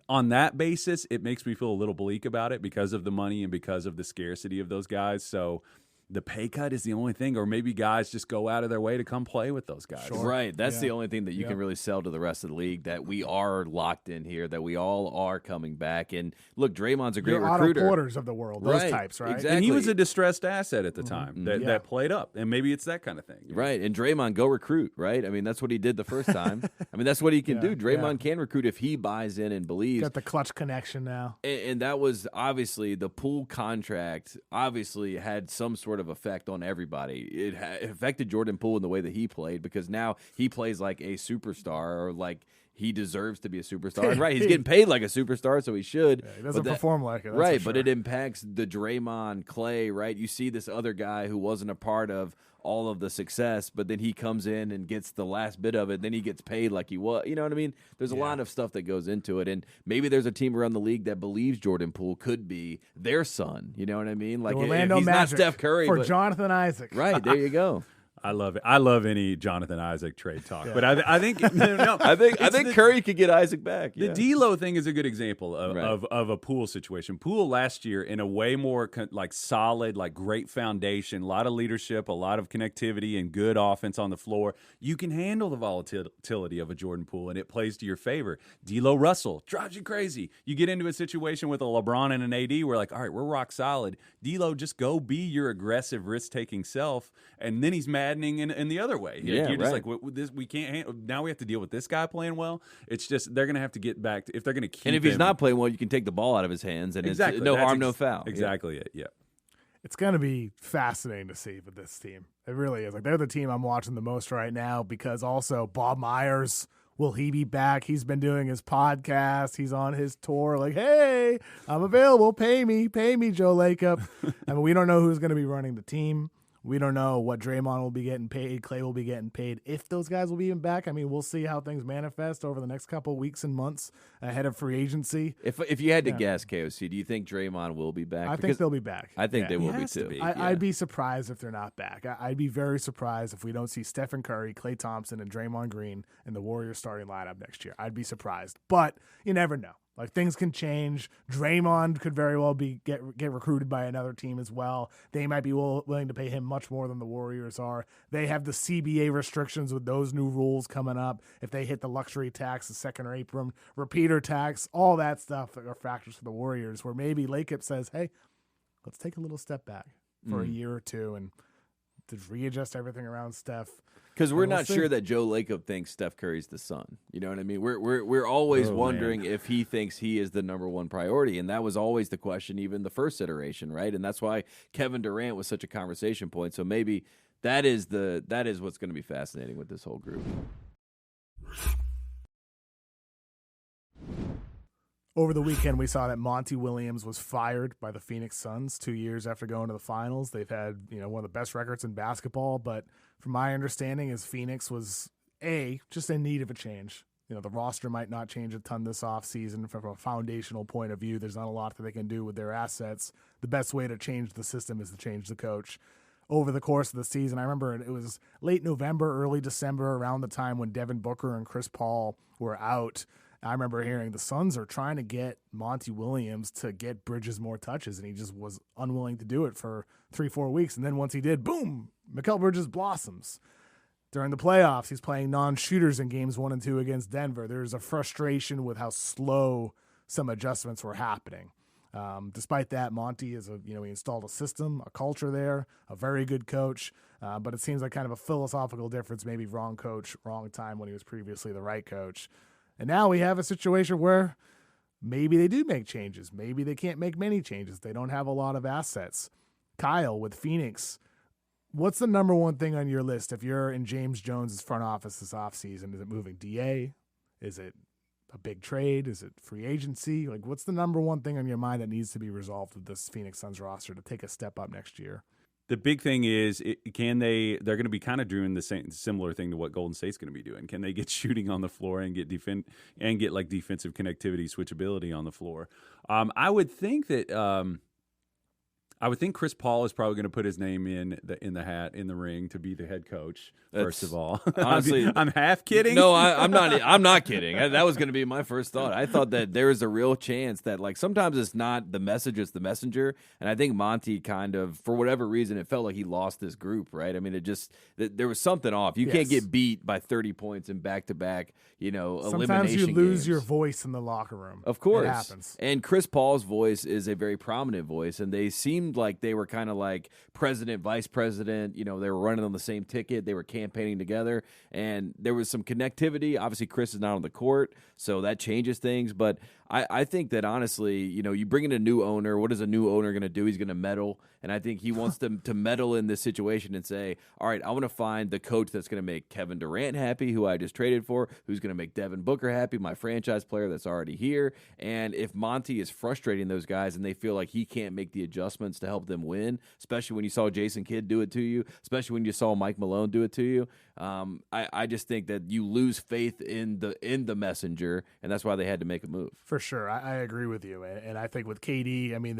On that basis, it makes me feel a little bleak about it because of the money and because of the scarcity of those guys. So the pay cut is the only thing, or maybe guys just go out of their way to come play with those guys. Sure. Right. That's the only thing that you can really sell to the rest of the league, that we are locked in here, that we all are coming back. And look, Draymond's a great recruiter. Otto Porters of the world, those types, right? Exactly. And he was a distressed asset at the time that played up, and maybe it's that kind of thing. Right. And Draymond, go recruit, right? I mean, that's what he did the first time. I mean, that's what he can do. Draymond can recruit if he buys in and believes. Got the clutch connection now. And that was obviously the Poole contract obviously had some sort of effect on everybody. It affected Jordan Poole in the way that he played, because now he plays like a superstar, or like he deserves to be a superstar. And right, he's getting paid like a superstar, so he should. Yeah, he doesn't perform like it. That's right, for sure. but it impacts the Draymond, Clay, right? You see this other guy who wasn't a part of all of the success, but then he comes in and gets the last bit of it, then he gets paid like he was. You know what I mean? There's a lot of stuff that goes into it, and maybe there's a team around the league that believes Jordan Poole could be their son. You know what I mean? Like, Orlando he's Magic not Steph Curry, for but Jonathan Isaac. Right, there you go. I love it. I love any Jonathan Isaac trade talk, but I think I think Curry could get Isaac back. The D'Lo thing is a good example of a Poole situation. Poole last year, in a way more like solid, like great foundation, a lot of leadership, a lot of connectivity, and good offense on the floor. You can handle the volatility of a Jordan Poole, and it plays to your favor. D'Lo Russell drives you crazy. You get into a situation with a LeBron and an AD where, like, all right, we're rock solid. D'Lo, just go be your aggressive, risk-taking self, and then he's maddening in the other way. You're just like, this, we can't handle. Now we have to deal with this guy playing well. It's just they're going to have to get back to, if they're going to keep. And if he's not playing well, you can take the ball out of his hands, and it's no harm, no foul. Exactly it. Yeah. It's going to be fascinating to see with this team. It really is. Like, they're the team I'm watching the most right now, because also Bob Myers. Will he be back? He's been doing his podcast. He's on his tour. Like, hey, I'm available. Pay me, Joe Lacob. I mean, we don't know who's going to be running the team. We don't know what Draymond will be getting paid, Clay will be getting paid, if those guys will be even back. I mean, we'll see how things manifest over the next couple of weeks and months ahead of free agency. If you had to guess, KOC, do you think Draymond will be back? I think they'll be back. I think they will be too. I'd be surprised if they're not back. I'd be very surprised if we don't see Stephen Curry, Klay Thompson, and Draymond Green in the Warriors starting lineup next year. I'd be surprised, but you never know. Like, things can change. Draymond could very well get recruited by another team as well. They might be willing to pay him much more than the Warriors are. They have the CBA restrictions with those new rules coming up. If they hit the luxury tax, the second or eighth room repeater tax, all that stuff that are factors for the Warriors, where maybe Lacob says, hey, let's take a little step back for a year or two and to readjust everything around Steph. Because we're not sure that Joe Lacob thinks Steph Curry's the son. You know what I mean? We're always wondering if he thinks he is the number one priority, and that was always the question, even the first iteration, right? And that's why Kevin Durant was such a conversation point. So maybe that is what's going to be fascinating with this whole group. Over the weekend, we saw that Monty Williams was fired by the Phoenix Suns 2 years after going to the finals. They've had, one of the best records in basketball, but from my understanding is Phoenix was just in need of a change. The roster might not change a ton this offseason from a foundational point of view. There's not a lot that they can do with their assets. The best way to change the system is to change the coach. Over the course of the season, I remember it was late November, early December, around the time when Devin Booker and Chris Paul were out. I remember hearing the Suns are trying to get Monty Williams to get Bridges more touches, and he just was unwilling to do it for 3-4 weeks. And then once he did, boom, Mikal Bridges blossoms. During the playoffs, he's playing non-shooters in games 1 and 2 against Denver. There's a frustration with how slow some adjustments were happening. Despite that, Monty is he installed a system, a culture there, a very good coach. But it seems like kind of a philosophical difference, maybe wrong coach, wrong time when he was previously the right coach. And now we have a situation where maybe they do make changes. Maybe they can't make many changes. They don't have a lot of assets. Kyle with Phoenix. What's the number one thing on your list if you're in James Jones' front office this offseason? Is it moving DA? Is it a big trade? Is it free agency? Like, what's the number one thing on your mind that needs to be resolved with this Phoenix Suns roster to take a step up next year? The big thing is, they're going to be kind of doing the similar thing to what Golden State's going to be doing. Can they get shooting on the floor and get like defensive connectivity, switchability on the floor? I would think that Chris Paul is probably going to put his name in the hat in the ring to be the head coach. First of all, honestly, I'm half kidding. No, I'm not. I'm not kidding. That was going to be my first thought. I thought that there is a real chance that like sometimes it's not the message, it's the messenger. And I think Monty kind of, for whatever reason, it felt like he lost this group. Right? I mean, there was something off. You can't get beat by 30 points in back-to-back. Sometimes you elimination lose games. Your voice in the locker room. Of course, it happens. And Chris Paul's voice is a very prominent voice, and they seemed like they were kind of like president, vice president. They were running on the same ticket. They were campaigning together, and there was some connectivity. Obviously, Chris is not on the court, so that changes things. But I think that honestly, you bring in a new owner. What is a new owner going to do? He's going to meddle, and I think he wants them to meddle in this situation and say, all right, I want to find the coach that's going to make Kevin Durant happy, who I just traded for, who's going to make Devin Booker happy, my franchise player that's already here. And if Monty is frustrating those guys and they feel like he can't make the adjustments to help them win, especially when you saw Jason Kidd do it to you, especially when you saw Mike Malone do it to you, I just think that you lose faith in the messenger, and that's why they had to make a move. For sure, I agree with you, and I think with KD, I mean,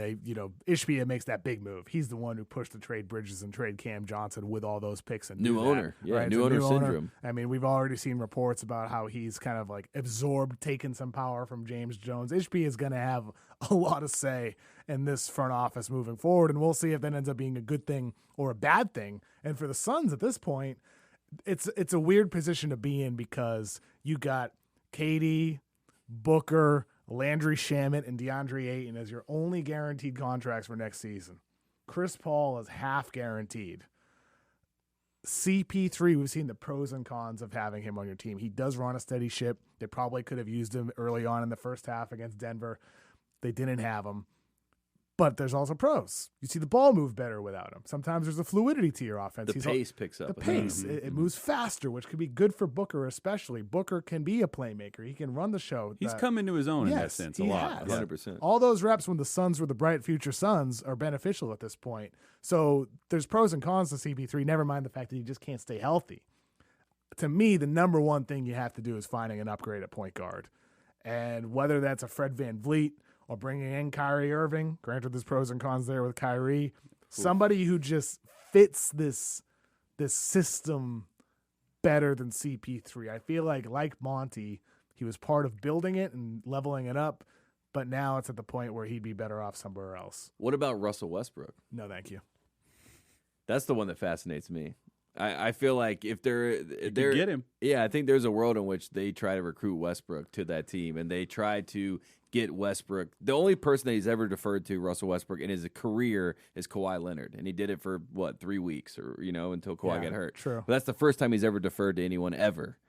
Ishbia makes that big move. He's the one who pushed the trade Bridges and trade Cam Johnson with all those picks and new owner, right? New owner syndrome. I mean, we've already seen reports about how he's kind of like absorbed, taken some power from James Jones. Ishbia is going to have a lot of say in this front office moving forward, and we'll see if that ends up being a good thing or a bad thing. And for the Suns at this point, it's a weird position to be in because you got KD, Booker, Landry Shamet, and DeAndre Ayton as your only guaranteed contracts for next season. Chris Paul is half guaranteed. CP3, we've seen the pros and cons of having him on your team. He does run a steady ship. They probably could have used him early on in the first half against Denver. They didn't have him. But there's also pros. You see the ball move better without him. Sometimes there's a fluidity to your offense. The pace picks up. The pace. It moves faster, which could be good for Booker especially. Booker can be a playmaker. He can run the show. He's come into his own in that sense a lot. 100%. All those reps when the Suns were the bright future Suns are beneficial at this point. So there's pros and cons to CP3, never mind the fact that he just can't stay healthy. To me, the number one thing you have to do is finding an upgrade at point guard. And whether that's a Fred VanVleet, or bringing in Kyrie Irving, granted there's pros and cons there with Kyrie, somebody who just fits this system better than CP3. I feel like Monty, he was part of building it and leveling it up, but now it's at the point where he'd be better off somewhere else. What about Russell Westbrook? No, thank you. That's the one that fascinates me. I feel like if they're get him. Yeah, I think there's a world in which they try to recruit Westbrook to that team, and they try to get Westbrook. The only person that he's ever deferred to, Russell Westbrook, in his career is Kawhi Leonard, and he did it for 3 weeks or until Kawhi got hurt. True. But that's the first time he's ever deferred to anyone ever.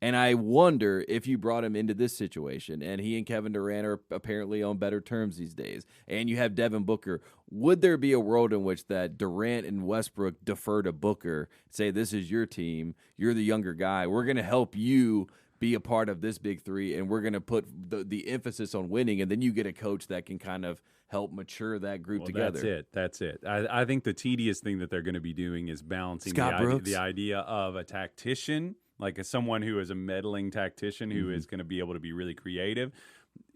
And I wonder if you brought him into this situation, and he and Kevin Durant are apparently on better terms these days, and you have Devin Booker, would there be a world in which that Durant and Westbrook defer to Booker, say, this is your team, you're the younger guy, we're going to help you be a part of this big three, and we're going to put the emphasis on winning, and then you get a coach that can kind of help mature that group together. That's it. I think the tedious thing that they're going to be doing is balancing the idea of a tactician, like someone who is a meddling tactician who is going to be able to be really creative.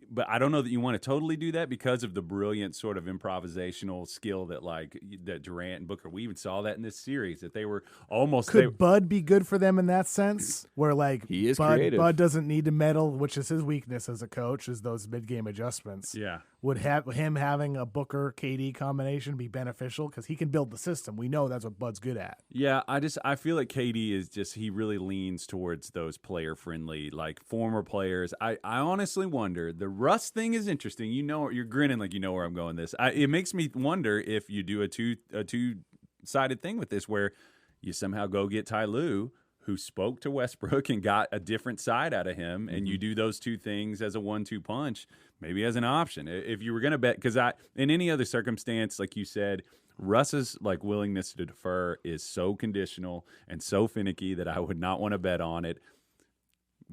But I don't know that you want to totally do that because of the brilliant sort of improvisational skill that Durant and Booker. We even saw that in this series, that they were almost. Could Bud be good for them in that sense, where he is creative. Bud doesn't need to meddle, which is his weakness as a coach, is those mid-game adjustments. Yeah. Would him having a Booker KD combination be beneficial? Because he can build the system. We know that's what Bud's good at. Yeah, I feel like KD is he really leans towards those player friendly, like former players. I honestly wonder. The Russ thing is interesting. You're grinning like you know where I'm going. It makes me wonder if you do a two-sided thing with this, where you somehow go get Ty Lue, who spoke to Westbrook and got a different side out of him, and you do those two things as a 1-2 punch, maybe as an option. If you were going to bet, because in any other circumstance, like you said, Russ's willingness to defer is so conditional and so finicky that I would not want to bet on it.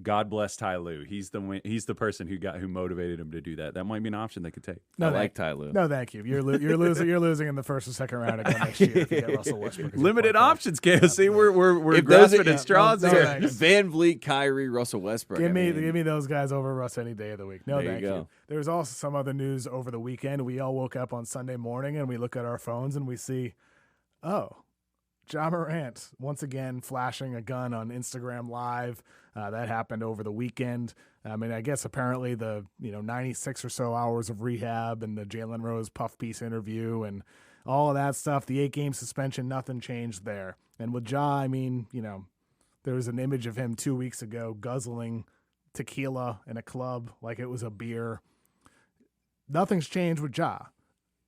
God bless Ty Lue. He's the person who motivated him to do that. That might be an option they could take. I like Ty Lue. No, thank you. You're losing in the first and second round again next year if you get Russell Westbrook. Limited options, KOC. We're grasping at straws here. Van Vliet, Kyrie, Russell Westbrook. Give me those guys over Russ any day of the week. No, there thank you. There's also some other news over the weekend. We all woke up on Sunday morning and we look at our phones and we see, Ja Morant once again flashing a gun on Instagram Live. That happened over the weekend. I mean, I guess apparently the 96 or so hours of rehab and the Jalen Rose puff piece interview and all of that stuff, the 8-game suspension, nothing changed there. And with Ja, I mean, there was an image of him 2 weeks ago guzzling tequila in a club like it was a beer. Nothing's changed with Ja.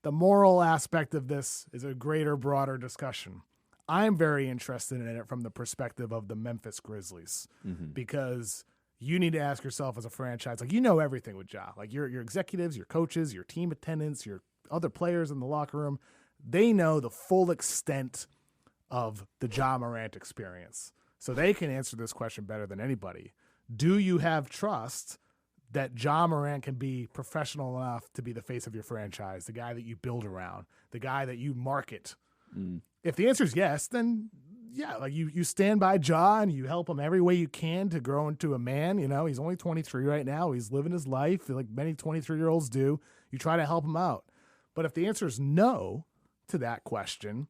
The moral aspect of this is a greater, broader discussion. I'm very interested in it from the perspective of the Memphis Grizzlies because you need to ask yourself as a franchise, everything with Ja. Like your executives, your coaches, your team attendants, your other players in the locker room, they know the full extent of the Ja Morant experience. So they can answer this question better than anybody. Do you have trust that Ja Morant can be professional enough to be the face of your franchise, the guy that you build around, the guy that you market? If the answer is yes, then yeah, you stand by Ja and you help him every way you can to grow into a man. He's only 23 right now. He's living his life like many 23-year-olds do. You try to help him out. But if the answer is no to that question,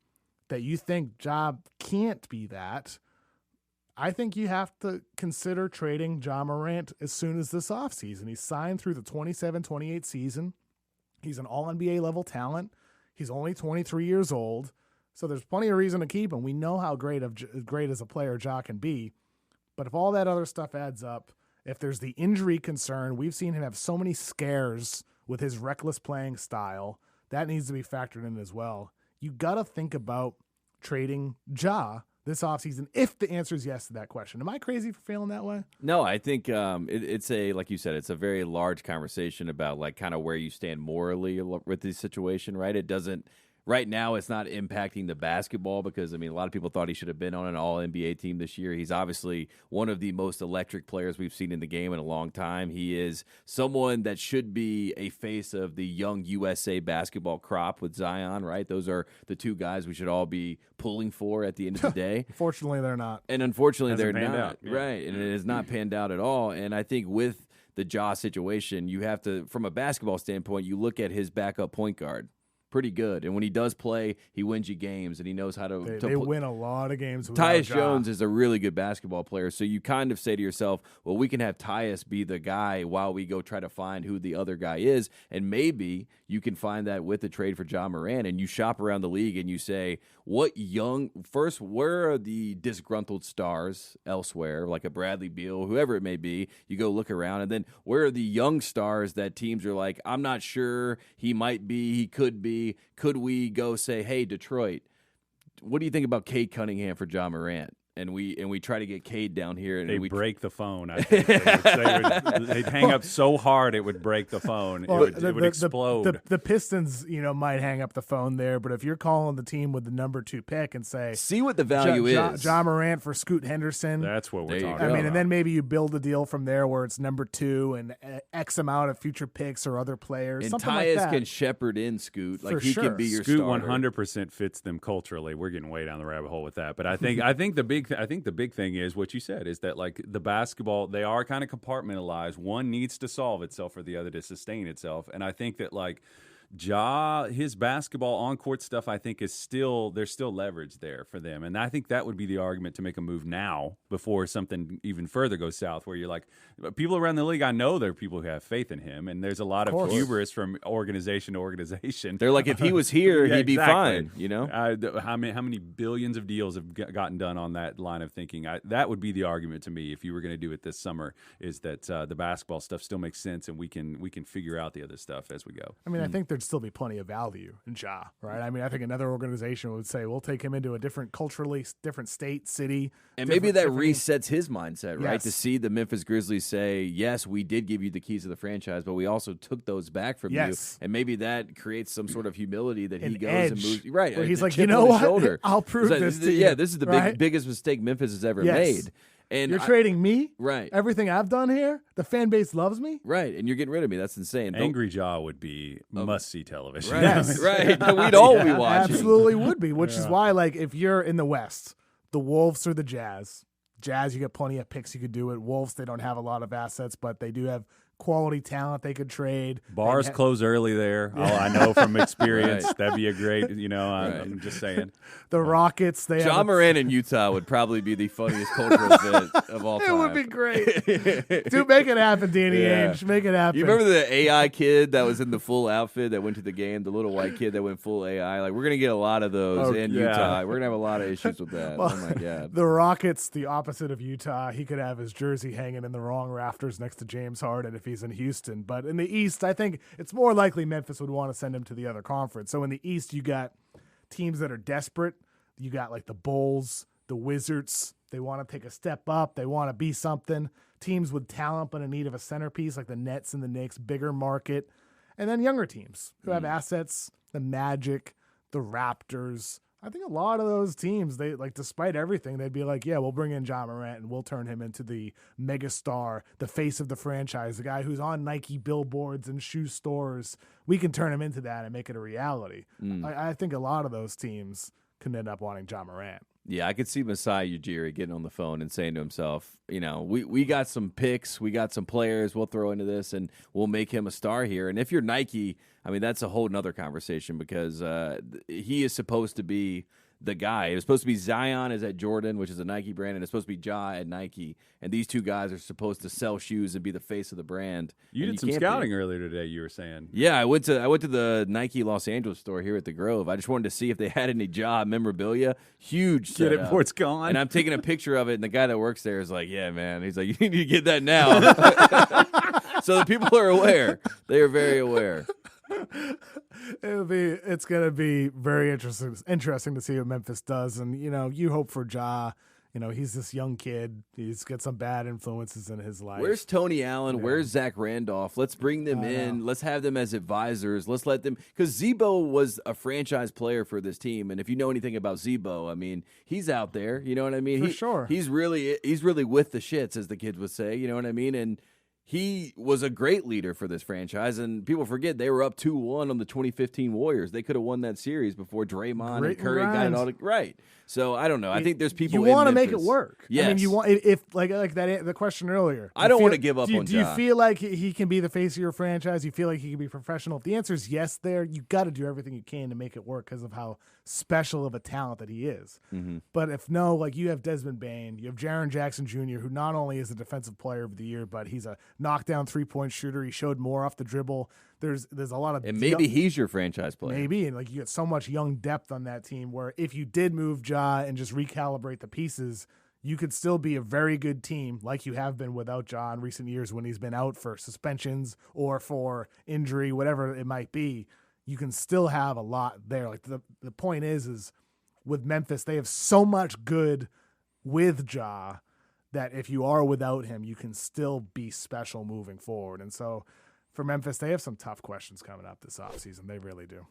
that you think Ja can't be that, I think you have to consider trading Ja Morant as soon as this offseason. He's signed through the 27-28 season. He's an all-NBA level talent. He's only 23 years old. So there's plenty of reason to keep him. We know how great as a player Ja can be. But if all that other stuff adds up, if there's the injury concern, we've seen him have so many scares with his reckless playing style. That needs to be factored in as well. You got to think about trading Ja this offseason if the answer is yes to that question. Am I crazy for feeling that way? No, I think it's like you said, it's a very large conversation about kind of where you stand morally with this situation, right? It doesn't. Right now, it's not impacting the basketball because, a lot of people thought he should have been on an all-NBA team this year. He's obviously one of the most electric players we've seen in the game in a long time. He is someone that should be a face of the young USA basketball crop with Zion, right? Those are the two guys we should all be pulling for at the end of the day. Fortunately, they're not. And unfortunately, they're not. Out, yeah. Right, and it has not panned out at all. And I think with the Ja situation, you have to, from a basketball standpoint, you look at his backup point guard. Pretty good, and when he does play, he wins you games, and he knows how to. They win a lot of games. Tyus Jones is a really good basketball player, so you kind of say to yourself, "Well, we can have Tyus be the guy while we go try to find who the other guy is, and maybe you can find that with the trade for Ja Morant." And you shop around the league and you say, where are the disgruntled stars elsewhere, like a Bradley Beal, whoever it may be? You go look around, and then where are the young stars that teams are like, I'm not sure, he might be, he could be. Could we go say, hey, Detroit, what do you think about Cade Cunningham for Ja Morant? And we try to get Cade down here. And we break the phone. I think. They'd hang up so hard it would break the phone. Well, it would explode. The Pistons, might hang up the phone there. But if you're calling the team with the number 2 pick and say, see what the value is. Ja Morant for Scoot Henderson. That's what we're talking about. And then maybe you build a deal from there where it's number 2 and X amount of future picks or other players. And something Tyus like that. can shepherd in Scoot. Like he can be your Scoot starter. 100% fits them culturally. We're getting way down the rabbit hole with that. But I think the big thing is what you said is that the basketball, they are kind of compartmentalized. One needs to solve itself for the other to sustain itself. And I think that Ja, his basketball on-court stuff, I think, there's still leverage there for them. And I think that would be the argument to make a move now before something even further goes south, where you're like, people around the league, I know there are people who have faith in him, and there's a lot of hubris from organization to organization. They're like, if he was here, yeah, he'd be exactly. fine, you know? How many billions of deals have gotten done on that line of thinking? That would be the argument to me if you were going to do it this summer, is that the basketball stuff still makes sense, and we can figure out the other stuff as we go. I mean, I think there's still be plenty of value in Ja, right? I mean, I think another organization would say, we'll take him into a different culturally different state, city. And maybe that resets his mindset, right? Yes. To see the Memphis Grizzlies say, yes, we did give you the keys to the franchise, but we also took those back from you. And maybe that creates some sort of humility that he goes and moves. Right. Where he's like, you know what? Shoulder. I'll prove this to you. Yeah, this is the biggest mistake Memphis has ever made. And you're trading me? Right. Everything I've done here? The fan base loves me? Right. And you're getting rid of me. That's insane. Angry Ja would be must-see television. Right. Yes. Right. We'd all be watching. Absolutely would be, which is why, like, if you're in the West, the Wolves or the Jazz. Jazz, you get plenty of picks you could do it. Wolves, they don't have a lot of assets, but they do have quality talent they could trade. Bars close early there. I know from experience. That'd be a great, I'm just saying. The Rockets, they Ja Morant in Utah would probably be the funniest cultural fit of all time. It would be great. Dude, make it happen, Danny Ainge. Make it happen. You remember the AI kid that was in the full outfit that went to the game, the little white kid that went full AI? Like, we're going to get a lot of those in Utah. We're going to have a lot of issues with that. Well, oh, my God. The Rockets, the opposite of Utah, he could have his jersey hanging in the wrong rafters next to James Harden if he's in Houston. But in the East, I think it's more likely Memphis would want to send him to the other conference. So in the East, you got teams that are desperate. You got like the Bulls, the Wizards. They want to take a step up. They want to be something. Teams with talent but in need of a centerpiece like the Nets and the Knicks, bigger market. And then younger teams who have assets, the Magic, the Raptors. I think a lot of those teams, they like, despite everything, they'd be like, yeah, we'll bring in Ja Morant and we'll turn him into the megastar, the face of the franchise, the guy who's on Nike billboards and shoe stores. We can turn him into that and make it a reality. I think a lot of those teams can end up wanting Ja Morant. Yeah, I could see Masai Ujiri getting on the phone and saying to himself, we got some picks, we got some players we'll throw into this, and we'll make him a star here. And if you're Nike, I mean, that's a whole nother conversation because he is supposed to be the guy. It was supposed to be Zion is at Jordan, which is a Nike brand, and it's supposed to be Ja at Nike. And these two guys are supposed to sell shoes and be the face of the brand. You did some scouting earlier today, you were saying. Yeah, I went to the Nike Los Angeles store here at the Grove. I just wanted to see if they had any Ja memorabilia. Huge setup. Get it before it's gone. And I'm taking a picture of it, and the guy that works there is like, yeah, man. He's like, you need to get that now. So the people are aware. They are very aware. It's gonna be very interesting to see what Memphis does, and you hope for Ja. He's this young kid. He's got some bad influences in his life. Where's Tony Allen? Where's Zach Randolph? Let's bring them in. Let's have them as advisors. Let's let them, because Zebo was a franchise player for this team, and if you know anything about Zebo, I mean, he's out there. You know what I mean? For sure. He's really with the shits, as the kids would say. You know what I mean? And he was a great leader for this franchise, and people forget they were up 2-1 on the 2015 Warriors. They could have won that series before Draymond and Curry got it all right. So I don't know. I think there's people. You want to make it work. Yes. I mean, you want if like that the question earlier. I don't want to give up on Ja. Do you feel like he can be the face of your franchise? You feel like he can be professional? If the answer is yes, you got to do everything you can to make it work because of how special of a talent that he is. Mm-hmm. But if no, like you have Desmond Bane, you have Jaren Jackson Jr., who not only is a defensive player of the year, but he's a knockdown 3-point shooter. He showed more off the dribble. There's a lot of, and maybe he's your franchise player. Maybe, and like you get so much young depth on that team where if you did move Ja and just recalibrate the pieces, you could still be a very good team like you have been without Ja in recent years when he's been out for suspensions or for injury, whatever it might be. You can still have a lot there. Like the point is with Memphis, they have so much good with Ja that if you are without him, you can still be special moving forward. And so for Memphis, they have some tough questions coming up this offseason. They really do.